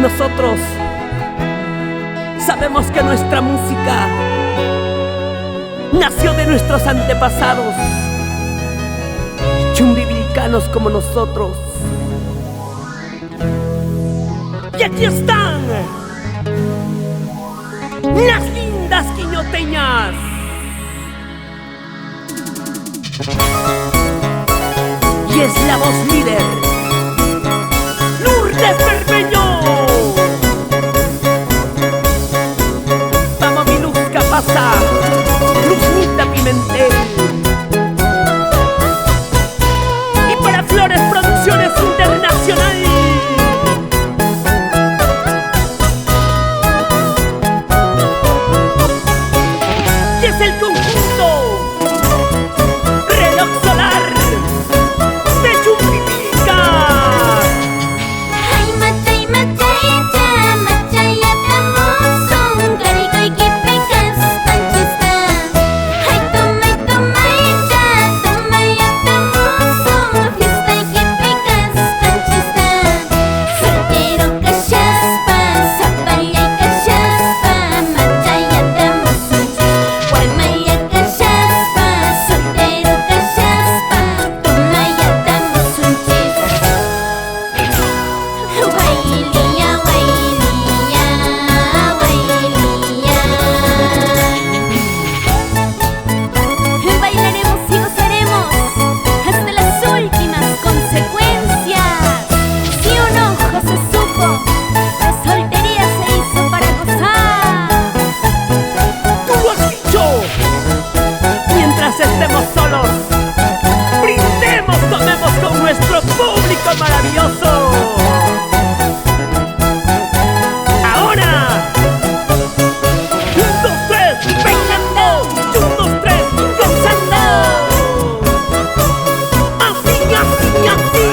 Nosotros sabemos que nuestra música nació de nuestros antepasados, chumbivilcanos como nosotros. Y aquí están las lindas quiñoteñas. Y es la voz líder, Lourdes Bermeño. Vamos mi Luzca pasa, Luznita Pimentel. Y para Flores Producciones Internacional. Y es el conjunto Reloj Solar de Chumbivilca. Estemos solos, brindemos, tomemos con nuestro público maravilloso. Ahora, 1, 2, 3, bailando, 1, 2, 3, gozando. Así, así, así.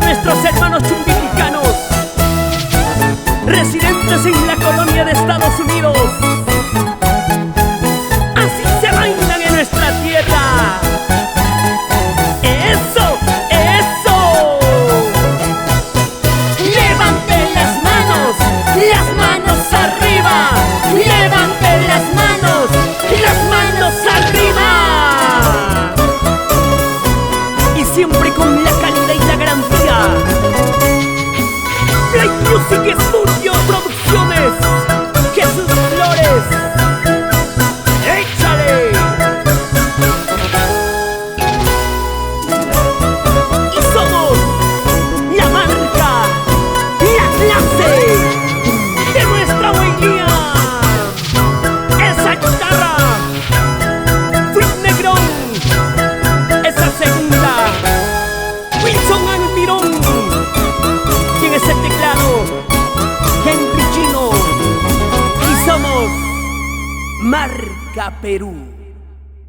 Nuestros hermanos chumbivilcanos, residentes en la colonia de Estados Unidos, así se bailan en nuestra tierra. ¡Eso, eso! ¡Levanten las manos arriba! ¡Levanten las manos arriba! Y siempre con la calidad y la garantía. Play Music Studio Producciones, Jesús Flores. ¡Échale! Y somos la marca, la clase de nuestra hoy día. Esa guitarra Perú.